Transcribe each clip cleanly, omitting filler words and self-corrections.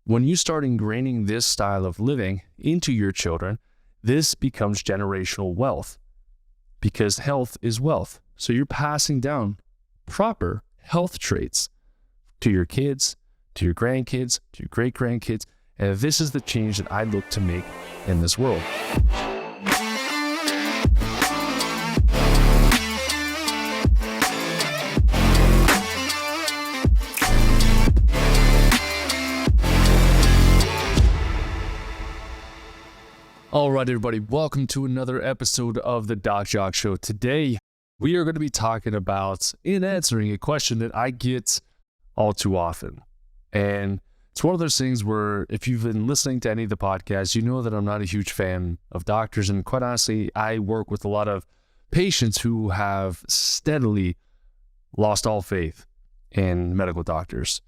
When you start ingraining this style of living into your children, this becomes generational wealth because health is wealth. So you're passing down proper health traits to your kids, to your grandkids, to your great-grandkids. And this is the change that I look to make in this world. All right, everybody, welcome to another episode of the Jacque Show. Today, we are going to be talking about answering a question that I get all too often. And it's one of those things where if you've been listening to any of the podcasts, you know that I'm not a huge fan of doctors. And quite honestly, I work with a lot of patients who have steadily lost all faith in medical doctors.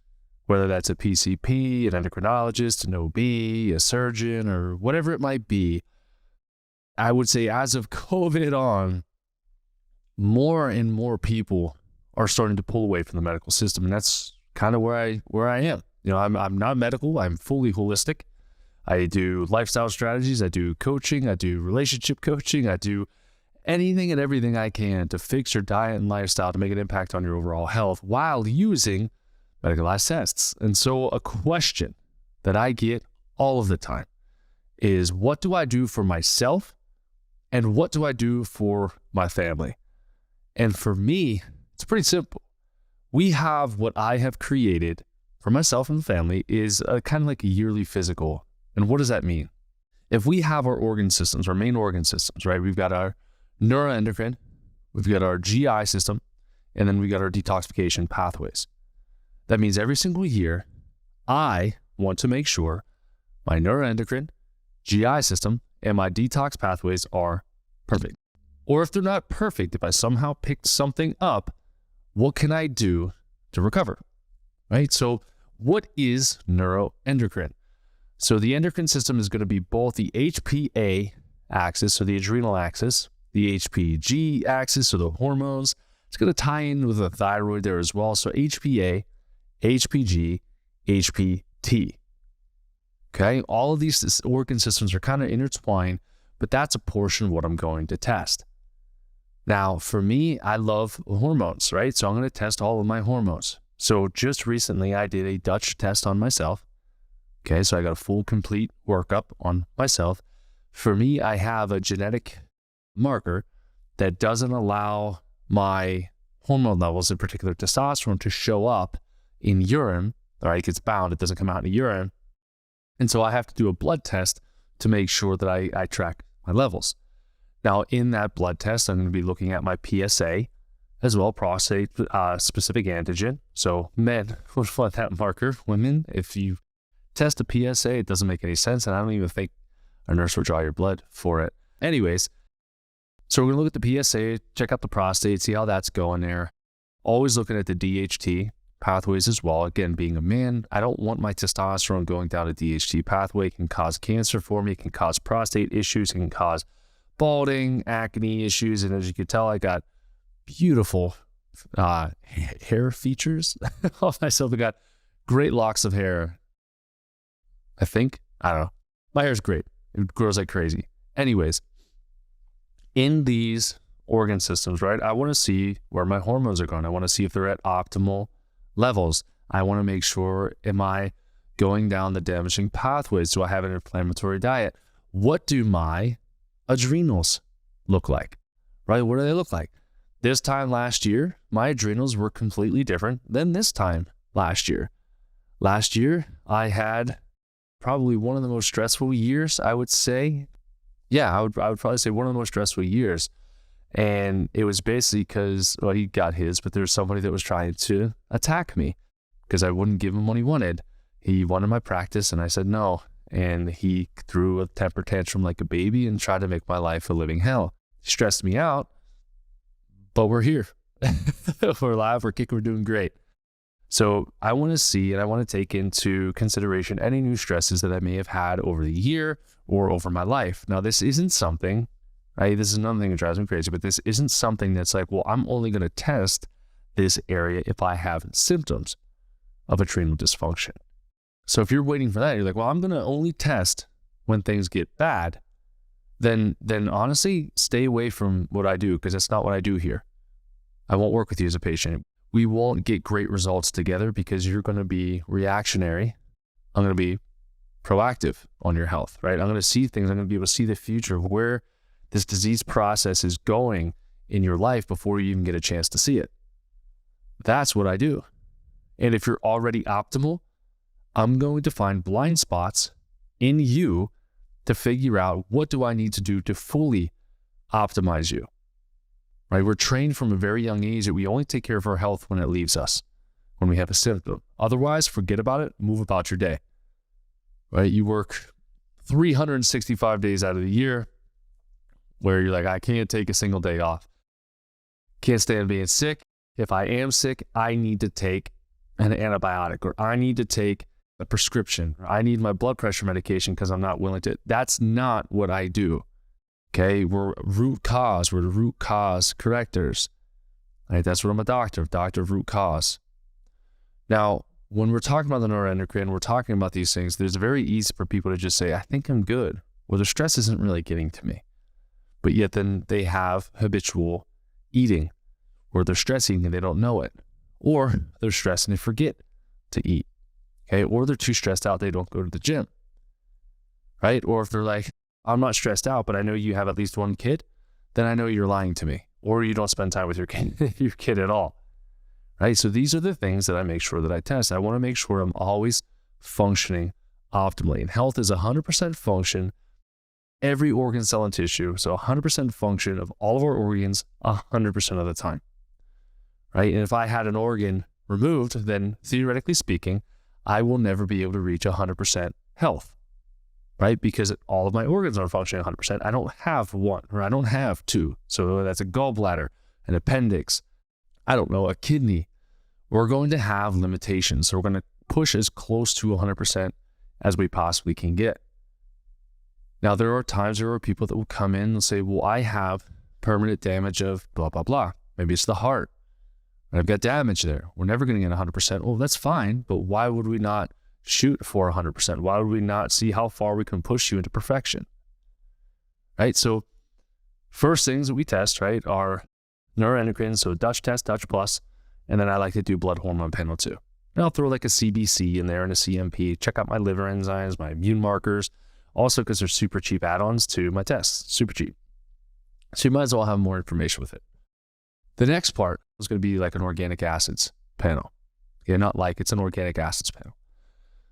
Whether that's a PCP, an endocrinologist, an OB, a surgeon, or whatever it might be. I would say as of COVID on, more and more people are starting to pull away from the medical system. And that's kind of where I am. You know, I'm not medical. I'm fully holistic. I do lifestyle strategies. I do coaching. I do relationship coaching. I do anything and everything I can to fix your diet and lifestyle to make an impact on your overall health while using medicalized tests. And so a question that I get all of the time is, what do I do for myself and what do I do for my family? And for me, it's pretty simple. We have what I have created for myself and family is a kind of like a yearly physical. And what does that mean? If we have our organ systems, our main organ systems, right? We've got our neuroendocrine, we've got our GI system, and then we got our detoxification pathways. That means every single year, I want to make sure my neuroendocrine, GI system, and my detox pathways are perfect. Or if they're not perfect, if I somehow picked something up, what can I do to recover? Right? So what is neuroendocrine? So the endocrine system is going to be both the HPA axis, so the adrenal axis, the HPG axis, so the hormones. It's going to tie in with the thyroid there as well. So HPA, HPG, HPT. Okay, all of these organ systems are kind of intertwined, but that's a portion of what I'm going to test. Now, for me, I love hormones, right? So I'm going to test all of my hormones. So just recently, I did a Dutch test on myself. Okay, so I got a full, complete workup on myself. For me, I have a genetic marker that doesn't allow my hormone levels, in particular testosterone, to show up in urine. All right, it gets bound, it doesn't come out in the urine. And so I have to do a blood test to make sure that I track my levels. Now, in that blood test, I'm going to be looking at my PSA as well, prostate specific antigen. So men would want that marker. Women, if you test a PSA, it doesn't make any sense. And I don't even think a nurse would draw your blood for it. Anyways, so we're going to look at the PSA, check out the prostate, see how that's going there. Always looking at the DHT pathways as well. Again, being a man, I don't want my testosterone going down a DHT pathway. It can cause cancer for me. It can cause prostate issues. It can cause balding, acne issues. And as you can tell, I got beautiful hair features on myself. I got great locks of hair. I think. I don't know. My hair's great. It grows like crazy. Anyways, in these organ systems, right, I want to see where my hormones are going. I want to see if they're at optimal levels. I want to make sure, am I going down the damaging pathways? Do I have an inflammatory diet? What do my adrenals look like? Right? What do they look like? This time last year, my adrenals were completely different than this time last year. Last year, I had probably one of the most stressful years, I would say. Yeah, I would probably say one of the most stressful years. And it was basically because, well, he got his, but there was somebody that was trying to attack me because I wouldn't give him what he wanted. He wanted my practice and I said no. And he threw a temper tantrum like a baby and tried to make my life a living hell. He stressed me out, but we're here. We're alive, we're kicking, we're doing great. So I want to see and I want to take into consideration any new stresses that I may have had over the year or over my life. Now, this isn't something, right? This is another thing that drives me crazy, but this isn't something that's like, well, I'm only going to test this area if I have symptoms of adrenal dysfunction. So if you're waiting for that, you're like, well, I'm going to only test when things get bad, then honestly, stay away from what I do, because that's not what I do here. I won't work with you as a patient. We won't get great results together because you're going to be reactionary. I'm going to be proactive on your health, right? I'm going to see things. I'm going to be able to see the future of where this disease process is going in your life before you even get a chance to see it. That's what I do. And if you're already optimal, I'm going to find blind spots in you to figure out, what do I need to do to fully optimize you, right? We're trained from a very young age that we only take care of our health when it leaves us, when we have a symptom. Otherwise, forget about it, move about your day, right? You work 365 days out of the year where you're like, I can't take a single day off. Can't stand being sick. If I am sick, I need to take an antibiotic, or I need to take a prescription, or I need my blood pressure medication because I'm not willing to. That's not what I do. Okay, we're root cause. We're the root cause correctors. Right? That's what I'm a doctor of root cause. Now, when we're talking about the neuroendocrine, we're talking about these things. There's very easy for people to just say, I think I'm good. Well, the stress isn't really getting to me. But yet then they have habitual eating, or they're stressing and they don't know it. Or they're stressed and they forget to eat. Okay, or they're too stressed out, they don't go to the gym. Right? Or if they're like, I'm not stressed out, but I know you have at least one kid, then I know you're lying to me. Or you don't spend time with your kid at all. Right? So these are the things that I make sure that I test. I want to make sure I'm always functioning optimally. And health is 100% function, every organ, cell, and tissue. So 100% function of all of our organs 100% of the time. Right? And if I had an organ removed, then theoretically speaking, I will never be able to reach 100% health. Right? Because all of my organs are functioning 100%. I don't have one, or I don't have two. So that's a gallbladder, an appendix, I don't know, a kidney. We're going to have limitations. So we're going to push as close to 100% as we possibly can get. Now, there are times there are people that will come in and say, well, I have permanent damage of blah, blah, blah. Maybe it's the heart. I've got damage there. We're never going to get 100%. Well, that's fine, but why would we not shoot for 100%? Why would we not see how far we can push you into perfection? Right? So first things that we test, right, are neuroendocrine, so Dutch test, Dutch plus, and then I like to do blood hormone panel too. And I'll throw like a CBC in there and a CMP, check out my liver enzymes, my immune markers, also because they're super cheap add-ons to my tests, super cheap. So you might as well have more information with it. The next part is going to be like an organic acids panel. Yeah, not like, it's an organic acids panel.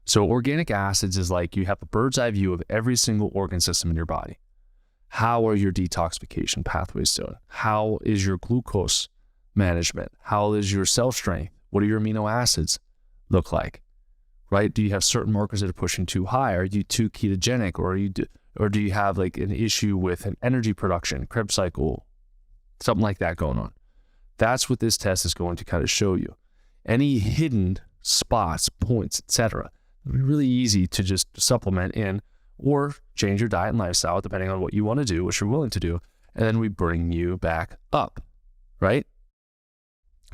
So organic acids is like you have a bird's eye view of every single organ system in your body. How are your detoxification pathways doing? How is your glucose management? How is your cell strength? What do your amino acids look like? Right? Do you have certain markers that are pushing too high? Are you too ketogenic, or do you have like an issue with an energy production, Krebs cycle, something like that going on? That's what this test is going to kind of show you. Any hidden spots, points, etc. It'll be really easy to just supplement in or change your diet and lifestyle depending on what you want to do, what you're willing to do, and then we bring you back up, right?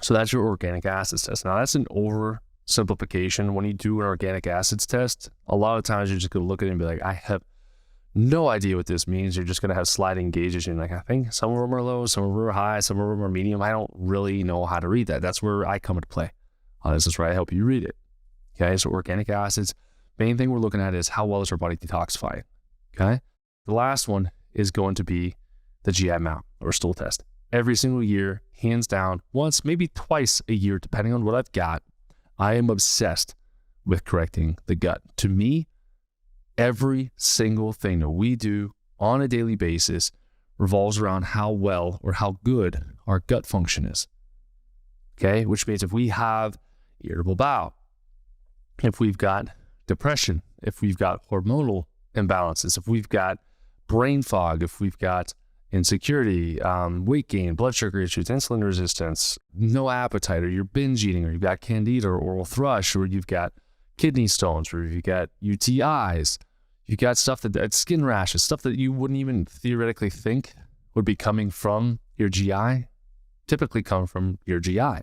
So that's your organic acids test. Now that's an oversimplification. When you do an organic acids test, a lot of times you're just going to look at it and be like, I have no idea what this means. You're just going to have sliding gauges. And like, I think some of them are low, some of them are high, some of them are medium. I don't really know how to read that. That's where I come into play. This is where I help you read it. Okay, so organic acids, main thing we're looking at is how well is our body detoxifying. Okay, the last one is going to be the GI map or stool test. Every single year, hands down, once, maybe twice a year, depending on what I've got, I am obsessed with correcting the gut. To me, every single thing that we do on a daily basis revolves around how well or how good our gut function is. Okay, which means if we have irritable bowel, if we've got depression, if we've got hormonal imbalances, if we've got brain fog, if we've got insecurity, weight gain, blood sugar issues, insulin resistance, no appetite, or you're binge eating, or you've got candida or oral thrush, or you've got kidney stones, or you've got UTIs, you've got stuff that skin rashes, stuff that you wouldn't even theoretically think would be coming from your GI, typically come from your GI.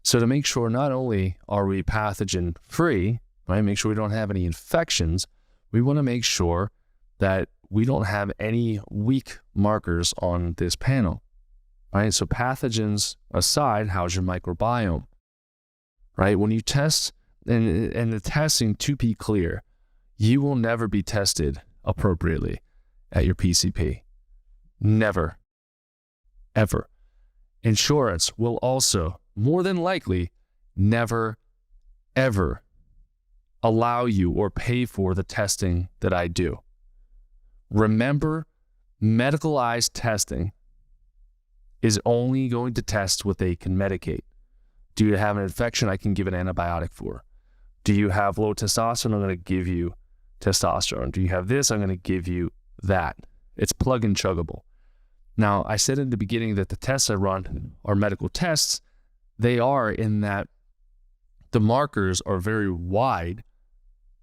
So to make sure not only are we pathogen free, right? Make sure we don't have any infections. We want to make sure that we don't have any weak markers on this panel, right? So pathogens aside, how's your microbiome, right? When you test, and the testing, to be clear, you will never be tested appropriately at your PCP. Never, ever. Insurance will also, more than likely, never, ever allow you or pay for the testing that I do. Remember, medicalized testing is only going to test what they can medicate. Do you have an infection? I can give an antibiotic for. Do you have low testosterone? I'm going to give you testosterone. Do you have this? I'm going to give you that. It's plug and chuggable. Now, I said in the beginning that the tests I run are medical tests. They are, in that the markers are very wide,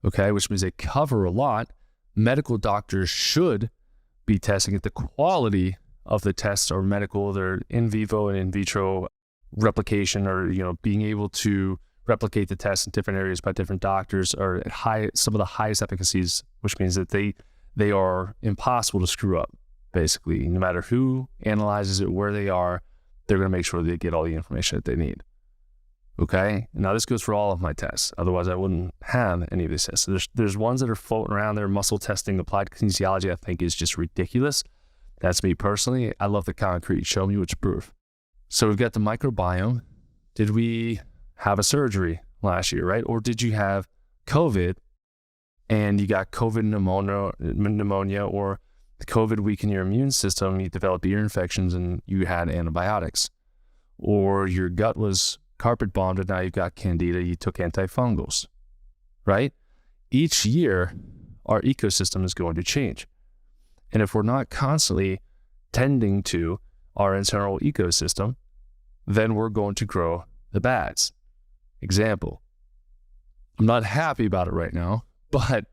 okay, which means they cover a lot. Medical doctors should be testing it. The quality of the tests are medical. They're in vivo and in vitro replication, or being able to replicate the test in different areas by different doctors are at some of the highest efficacies, which means that they are impossible to screw up. Basically, no matter who analyzes it, where they are, they're going to make sure they get all the information that they need. Okay? Now, this goes for all of my tests. Otherwise, I wouldn't have any of these tests. So there's ones that are floating around there. Muscle testing, applied kinesiology, I think is just ridiculous. That's me personally. I love the concrete. Show me which proof. So we've got the microbiome. Did we have a surgery last year, right? Or did you have COVID and you got COVID pneumonia, or the COVID weakened your immune system, you developed ear infections and you had antibiotics? Or your gut was carpet bombed and now you've got candida, you took antifungals, right? Each year, our ecosystem is going to change. And if we're not constantly tending to our internal ecosystem, then we're going to grow the bads. Example, I'm not happy about it right now, but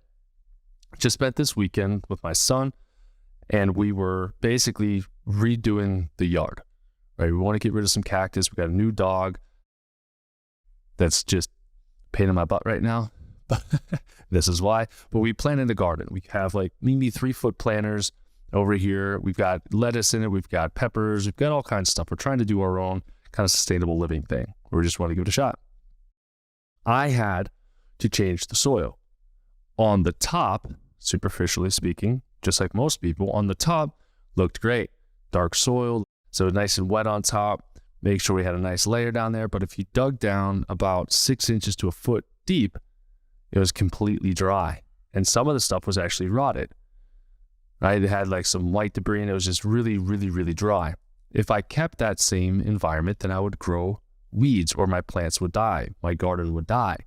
just spent this weekend with my son and we were basically redoing the yard, right? We want to get rid of some cactus. We got a new dog that's just a pain in my butt right now. This is why. But we planted a garden. We have like maybe 3-foot planters over here. We've got lettuce in it. We've got peppers. We've got all kinds of stuff. We're trying to do our own kind of sustainable living thing. We just want to give it a shot. I had to change the soil. On the top, superficially speaking, just like most people, on the top looked great. Dark soil, so nice and wet on top. Make sure we had a nice layer down there. But if you dug down about 6 inches to a foot deep, it was completely dry. And some of the stuff was actually rotted, right? It had like some white debris and it was just really, really, really dry. If I kept that same environment, then I would grow weeds or my plants would die. My garden would die.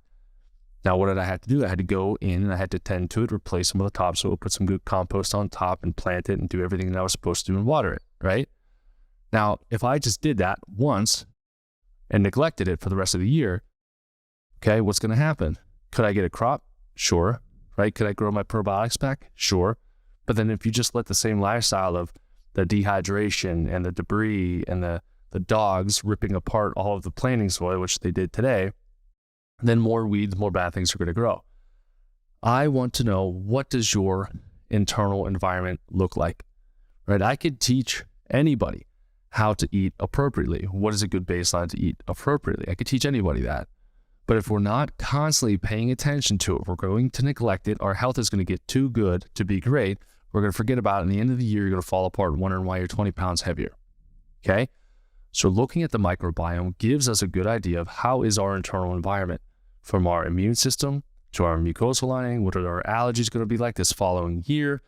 Now, what did I have to do? I had to go in and I had to tend to it, replace some of the topsoil, put some good compost on top and plant it and do everything that I was supposed to do and water it, right? Now, if I just did that once and neglected it for the rest of the year, okay, what's going to happen? Could I get a crop? Sure, right? Could I grow my probiotics back? Sure. But then if you just let the same lifestyle of the dehydration and the debris and the dogs ripping apart all of the planting soil, which they did today, then more weeds, more bad things are going to grow. I want to know, what does your internal environment look like, right? I could teach anybody how to eat appropriately. What is a good baseline to eat appropriately? I could teach anybody that. But if we're not constantly paying attention to it, we're going to neglect it. Our health is going to get too good to be great. We're going to forget about it. In the end of the year, you're going to fall apart and wondering why you're 20 pounds heavier. Okay? So looking at the microbiome gives us a good idea of how is our internal environment, from our immune system to our mucosal lining. What are our allergies going to be like this following year?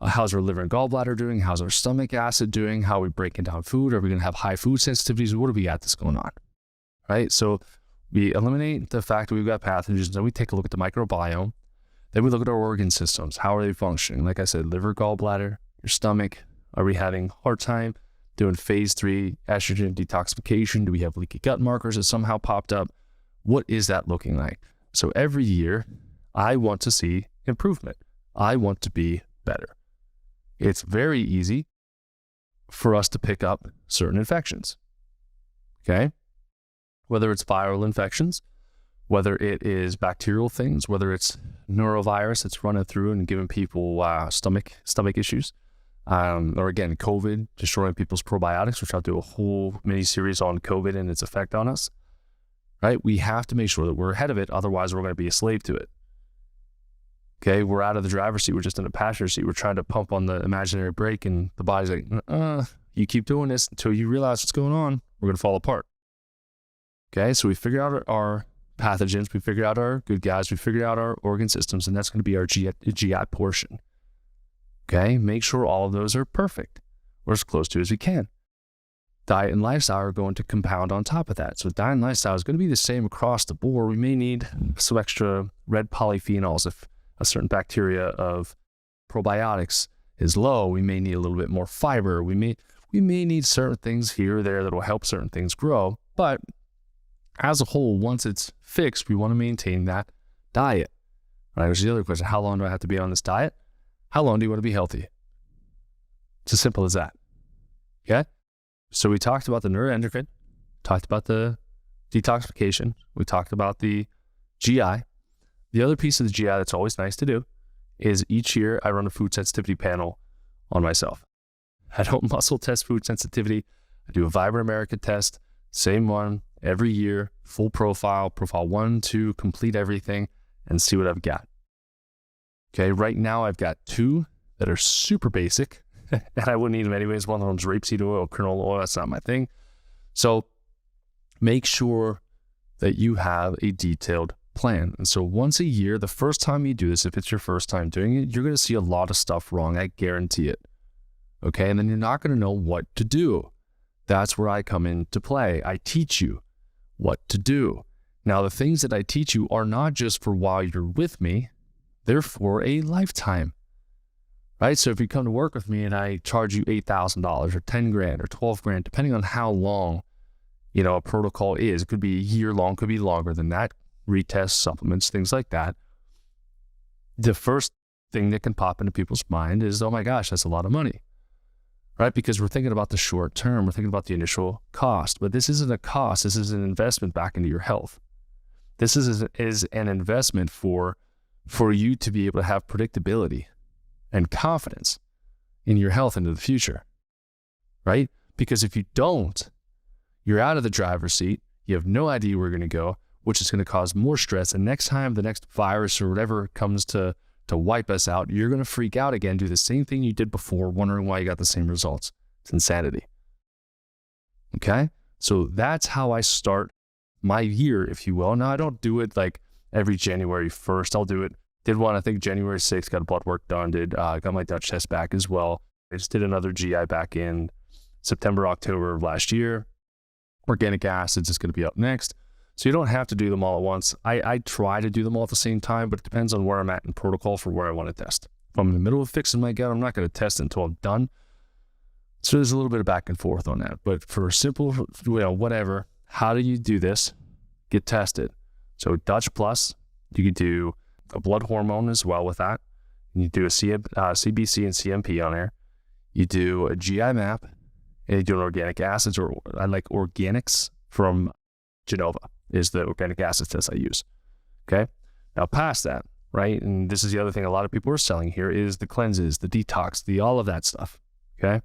How's our liver and gallbladder doing? How's our stomach acid doing? How are we breaking down food? Are we going to have high food sensitivities? What do we got that's going on? Right? So we eliminate the fact that we've got pathogens, then we take a look at the microbiome. Then we look at our organ systems. How are they functioning? Like I said, liver, gallbladder, your stomach. Are we having a hard time doing phase 3 estrogen detoxification? Do we have leaky gut markers that somehow popped up? What is that looking like? So every year, I want to see improvement. I want to be better. It's very easy for us to pick up certain infections, okay? Whether it's viral infections, whether it is bacterial things, whether it's neurovirus that's running through and giving people stomach issues, or again, COVID, destroying people's probiotics, which I'll do a whole mini series on COVID and its effect on us, right? We have to make sure that we're ahead of it. Otherwise, we're going to be a slave to it. Okay, we're out of the driver's seat. We're just in the passenger seat. We're trying to pump on the imaginary brake, and the body's like, you keep doing this until you realize what's going on. We're going to fall apart. Okay, so we figure out our pathogens. We figure out our good guys. We figure out our organ systems, and that's going to be our GI portion. Okay, make sure all of those are perfect, or as close to as we can. Diet and lifestyle are going to compound on top of that. So diet and lifestyle is going to be the same across the board. We may need some extra red polyphenols if a certain bacteria of probiotics is low. We may need a little bit more fiber. We may need certain things here or there that will help certain things grow. But as a whole, once it's fixed, we want to maintain that diet. Right? Which is the other question. How long do I have to be on this diet? How long do you want to be healthy? It's as simple as that. Okay? So we talked about the neuroendocrine, talked about the detoxification, we talked about the GI. The other piece of the GI that's always nice to do is each year I run a food sensitivity panel on myself. I don't muscle test food sensitivity. I do a Vibrant America test, same one every year, full profile 1, 2, complete everything, and see what I've got. Okay, right now I've got 2 that are super basic, and I wouldn't eat them anyways. One of them's rapeseed oil, canola oil. That's not my thing. So make sure that you have a detailed plan. And so once a year, the first time you do this, if it's your first time doing it, you're going to see a lot of stuff wrong. I guarantee it. Okay. And then you're not going to know what to do. That's where I come into play. I teach you what to do. Now, the things that I teach you are not just for while you're with me, they're for a lifetime, right? So if you come to work with me and I charge you $8,000 or 10 grand or 12 grand, depending on how long, a protocol is, it could be a year long, could be longer than that, retests, supplements, things like that. The first thing that can pop into people's mind is, oh my gosh, that's a lot of money, right? Because we're thinking about the short term, we're thinking about the initial cost, but this isn't a cost. This is an investment back into your health. This is an investment for you to be able to have predictability and confidence in your health into the future, right? Because if you don't, you're out of the driver's seat. You have no idea where you're going to go, which is going to cause more stress. And next time the next virus or whatever comes to wipe us out, you're going to freak out again, do the same thing you did before, wondering why you got the same results. It's insanity. Okay? So that's how I start my year, if you will. Now, I don't do it like every January 1st. I'll do it. Did one, I think January 6th, got blood work done, got my Dutch test back as well. I just did another GI back in September, October of last year. Organic acids is going to be up next. So you don't have to do them all at once. I try to do them all at the same time, but it depends on where I'm at in protocol for where I want to test. If I'm in the middle of fixing my gut, I'm not going to test until I'm done. So there's a little bit of back and forth on that. But for simple, whatever, how do you do this? Get tested. So Dutch Plus, you could do a blood hormone as well with that. You do a CBC and CMP on there. You do a GI map, and you do an organic acids, or I like organics from Genova is the organic acid test I use. Okay. Now past that, right? And this is the other thing a lot of people are selling here is the cleanses, the detox, all of that stuff. Okay.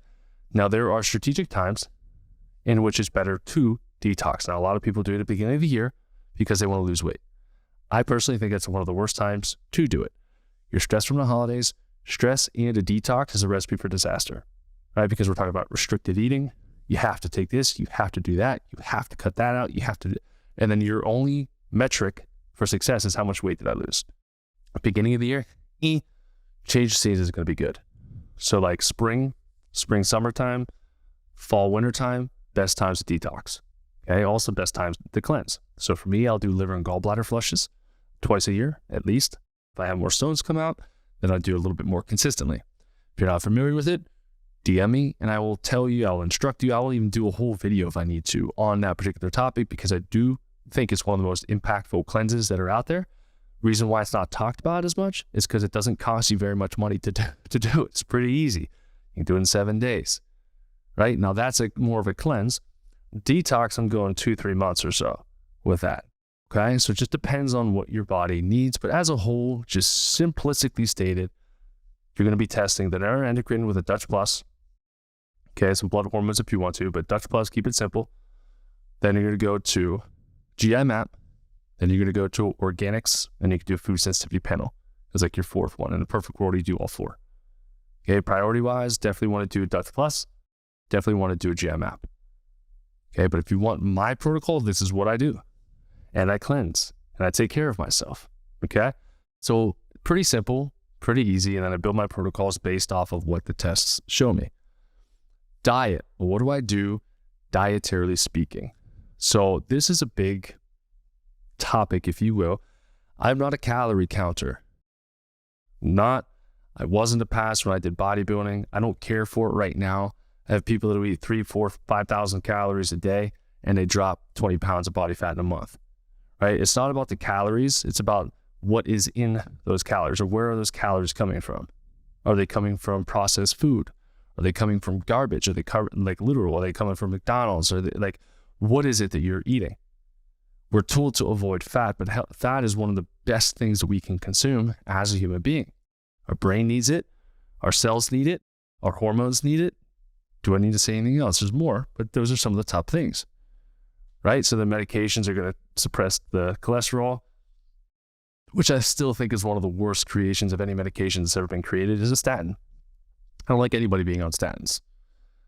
Now there are strategic times in which it's better to detox. Now a lot of people do it at the beginning of the year because they want to lose weight. I personally think that's one of the worst times to do it. You're stressed from the holidays. Stress and a detox is a recipe for disaster, right? Because we're talking about restricted eating. You have to take this, you have to do that, you have to cut that out, you have to, and then your only metric for success is how much weight did I lose. Beginning of the year, change season is going to be good. So like spring, summertime, fall, wintertime, best times to detox. Okay, also best times to cleanse. So for me, I'll do liver and gallbladder flushes twice a year, at least. If I have more stones come out, then I'll do a little bit more consistently. If you're not familiar with it, DM me and I will tell you, I'll instruct you. I will even do a whole video if I need to on that particular topic because I do think it's one of the most impactful cleanses that are out there. Reason why it's not talked about as much is because it doesn't cost you very much money to do it. It's pretty easy. You can do it in 7 days, right? Now that's more of a cleanse. Detox, I'm going 2-3 months or so with that. Okay, so it just depends on what your body needs. But as a whole, just simplistically stated, you're going to be testing the neuroendocrine with a Dutch Plus. Okay, some blood hormones if you want to, but Dutch Plus, keep it simple. Then you're going to go to GI map. Then you're going to go to organics, and you can do a food sensitivity panel. It's like your fourth one. In the perfect world, you do all four. Okay, priority-wise, definitely want to do a Dutch Plus. Definitely want to do a GI map. Okay, but if you want my protocol, this is what I do. And I cleanse, and I take care of myself. Okay, so pretty simple, pretty easy, and then I build my protocols based off of what the tests show me. Diet. Well, what do I do dietarily speaking? So this is a big topic, if you will. I'm not a calorie counter. I was in the past when I did bodybuilding. I don't care for it right now. I have people that eat 3,000, 4,000, 5,000 calories a day, and they drop 20 pounds of body fat in a month. Right? It's not about the calories. It's about what is in those calories, or where are those calories coming from? Are they coming from processed food? Are they coming from garbage? Are they like literal? Are they coming from McDonald's? Are they like, what is it that you're eating? We're told to avoid fat, but fat is one of the best things that we can consume as a human being. Our brain needs it. Our cells need it. Our hormones need it. Do I need to say anything else? There's more, but those are some of the top things. Right? So the medications are going to suppress the cholesterol, which I still think is one of the worst creations of any medication that's ever been created, is a statin. I don't like anybody being on statins.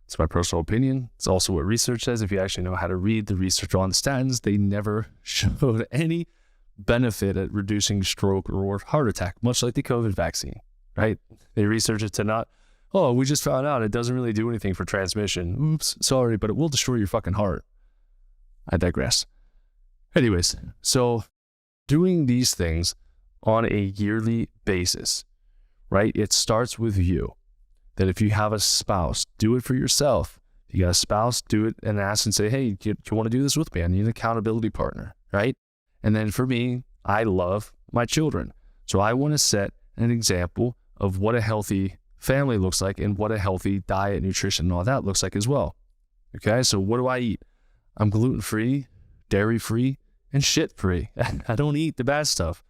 It's my personal opinion. It's also what research says. If you actually know how to read the research on statins, they never showed any benefit at reducing stroke or heart attack, much like the COVID vaccine, right? They researched it to not, oh, we just found out it doesn't really do anything for transmission. Oops, sorry, but it will destroy your fucking heart. I digress. Anyways, so doing these things on a yearly basis, right? It starts with you. That if you have a spouse, do it for yourself. If you got a spouse, do it and ask and say, hey, do you want to do this with me? I need an accountability partner, right? And then for me, I love my children. So I want to set an example of what a healthy family looks like and what a healthy diet, nutrition, and all that looks like as well. Okay, so what do I eat? I'm gluten-free, dairy-free, and shit-free. I don't eat the bad stuff.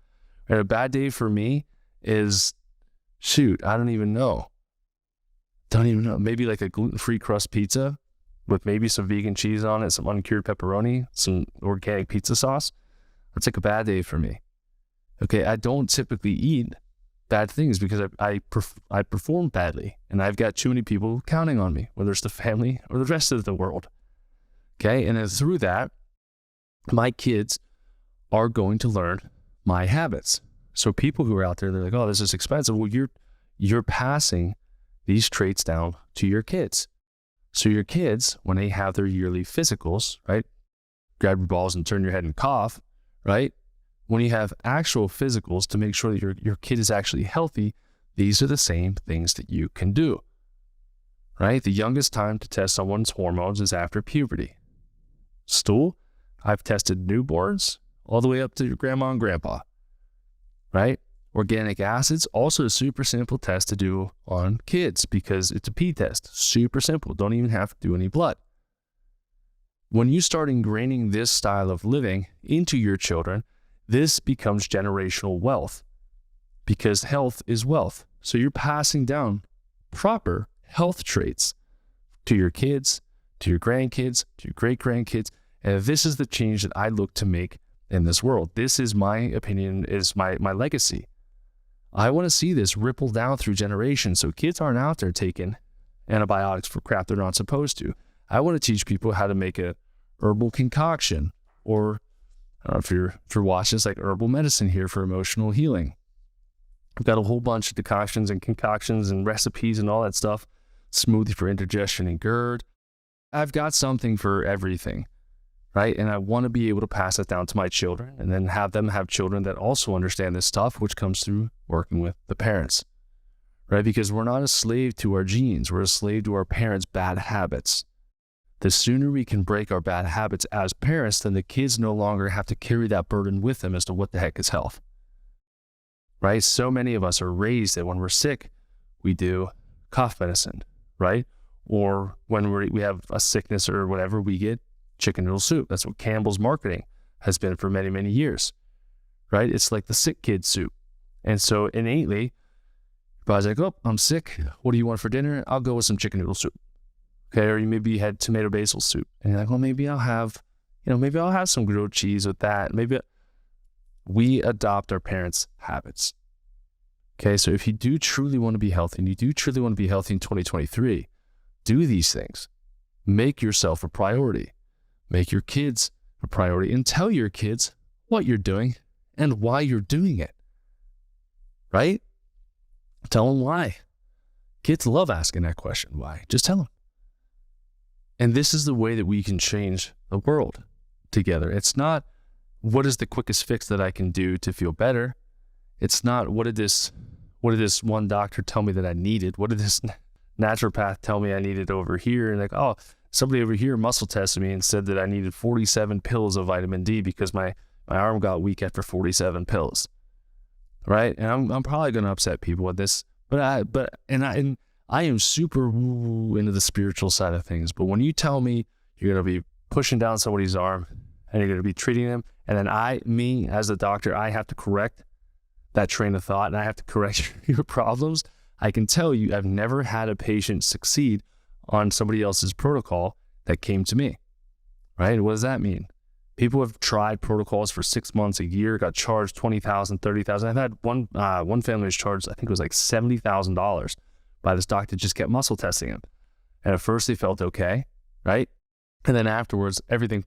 And a bad day for me is, I don't even know. Maybe like a gluten-free crust pizza with maybe some vegan cheese on it, some uncured pepperoni, some organic pizza sauce. That's like a bad day for me. Okay, I don't typically eat bad things because I perform badly, and I've got too many people counting on me, whether it's the family or the rest of the world. Okay, and then through that, my kids are going to learn my habits. So people who are out there, they're like, oh, this is expensive. Well, you're passing these traits down to your kids. So your kids, when they have their yearly physicals, right? Grab your balls and turn your head and cough, right? When you have actual physicals to make sure that your kid is actually healthy, these are the same things that you can do, right? The youngest time to test someone's hormones is after puberty. Stool, I've tested newborns all the way up to your grandma and grandpa, right? Organic acids, also a super simple test to do on kids because it's a pee test. Super simple. Don't even have to do any blood. When you start ingraining this style of living into your children, this becomes generational wealth because health is wealth. So you're passing down proper health traits to your kids, to your grandkids, to your great-grandkids. And this is the change that I look to make in this world. This is my opinion, is my legacy. I want to see this ripple down through generations so kids aren't out there taking antibiotics for crap they're not supposed to. I want to teach people how to make a herbal concoction, or I don't know if you're watching, it's like herbal medicine here for emotional healing. I've got a whole bunch of decoctions and concoctions and recipes and all that stuff. Smoothie for indigestion and GERD. I've got something for everything, right? And I want to be able to pass it down to my children and then have them have children that also understand this stuff, which comes through working with the parents, right? Because we're not a slave to our genes. We're a slave to our parents' bad habits. The sooner we can break our bad habits as parents, then the kids no longer have to carry that burden with them as to what the heck is health, right? So many of us are raised that when we're sick, we do cough medicine, right? Or when we have a sickness or whatever, we get chicken noodle soup. That's what Campbell's marketing. has been for many, many years, right? It's like the sick kid soup. And so innately, your body's like, oh, I'm sick. What do you want for dinner? I'll go with some chicken noodle soup. Okay, or you maybe had tomato basil soup. And you're like, well, maybe I'll have some grilled cheese with that. We adopt our parents' habits. Okay, so if you do truly want to be healthy, and you do truly want to be healthy in 2023, do these things. Make yourself a priority. Make your kids a priority, and tell your kids what you're doing and why you're doing it. Right? Tell them why. Kids love asking that question, why? Just tell them. And this is the way that we can change the world together. It's not, what is the quickest fix that I can do to feel better? It's not, what did this one doctor tell me that I needed? What did this naturopath tell me I needed over here? And like, oh, somebody over here muscle tested me and said that I needed 47 pills of vitamin D because my arm got weak after 47 pills. Right? And I'm probably going to upset people with this, but I am super into the spiritual side of things. But when you tell me you're going to be pushing down somebody's arm and you're going to be treating them, and then me as a doctor, I have to correct that train of thought and I have to correct your problems, I can tell you I've never had a patient succeed on somebody else's protocol that came to me, right? What does that mean? People have tried protocols for 6 months, a year, got charged $20,000, $30,000. I've had one family was charged, I think it was like $70,000 by this doctor just kept muscle testing him. And at first they felt okay, right? And then afterwards, everything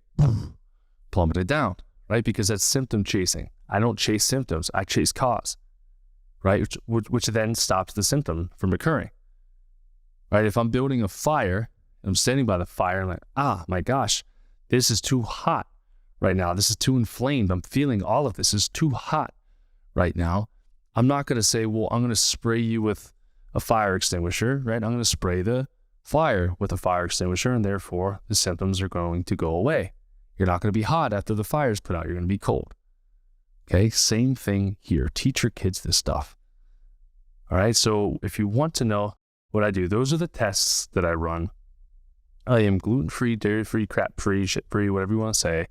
plummeted down, right? Because that's symptom chasing. I don't chase symptoms, I chase cause, right? Which then stops the symptom from occurring, right? If I'm building a fire, and I'm standing by the fire, and I'm like, my gosh, this is too hot right now. This is too inflamed. I'm feeling all of this is too hot right now. I'm not going to say, well, I'm going to spray you with a fire extinguisher, right? I'm going to spray the fire with a fire extinguisher, and therefore the symptoms are going to go away. You're not going to be hot after the fire's put out. You're going to be cold. Okay, same thing here. Teach your kids this stuff. All right, so if you want to know what I do, those are the tests that I run. I am gluten-free, dairy-free, crap-free, shit-free, whatever you want to say.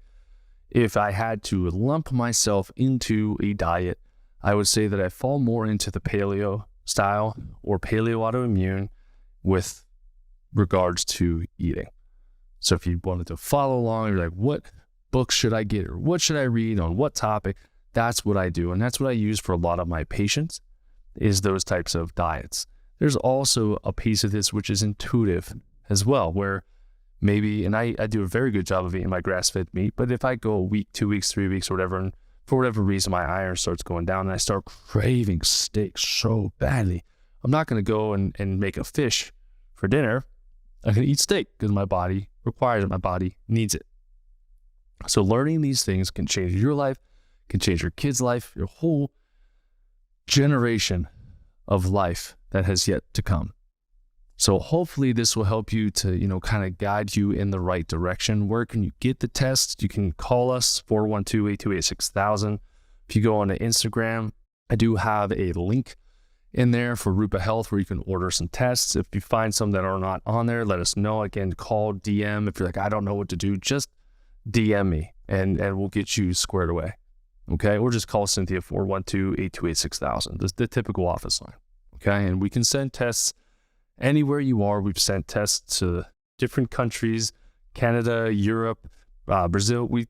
If I had to lump myself into a diet, I would say that I fall more into the paleo style or paleo autoimmune with regards to eating. So if you wanted to follow along, you're like, what books should I get or what should I read on what topic? That's what I do. And that's what I use for a lot of my patients is those types of diets. There's also a piece of this which is intuitive as well, where maybe, and I do a very good job of eating my grass-fed meat, but if I go a week, 2 weeks, 3 weeks, or whatever, and for whatever reason my iron starts going down and I start craving steak so badly, I'm not going to go and make a fish for dinner. I'm going to eat steak because my body requires it, my body needs it. So learning these things can change your life, can change your kid's life, your whole generation of life that has yet to come. So hopefully this will help you to, kind of guide you in the right direction. Where can you get the tests? You can call us 412-828-6000. If you go on to Instagram, I do have a link in there for Rupa Health where you can order some tests. If you find some that are not on there, let us know. Again, call, DM. If you're like, I don't know what to do, just DM me and we'll get you squared away. Okay, or just call Cynthia 412-828-6000, the typical office line. Okay, and we can send tests anywhere you are. We've sent tests to different countries, Canada, Europe, Brazil. We've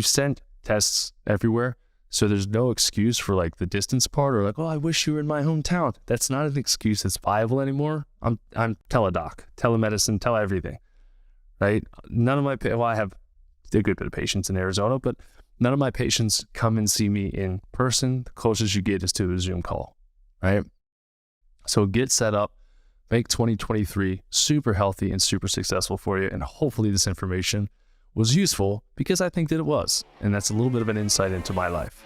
sent tests everywhere, so there's no excuse for like the distance part or like, oh, I wish you were in my hometown. That's not an excuse that's viable anymore. I'm teledoc, telemedicine, everything, right? None of my I have a good bit of patients in Arizona, but none of my patients come and see me in person. The closest you get is to a Zoom call, right? So get set up, make 2023 super healthy and super successful for you. And hopefully this information was useful because I think that it was. And that's a little bit of an insight into my life.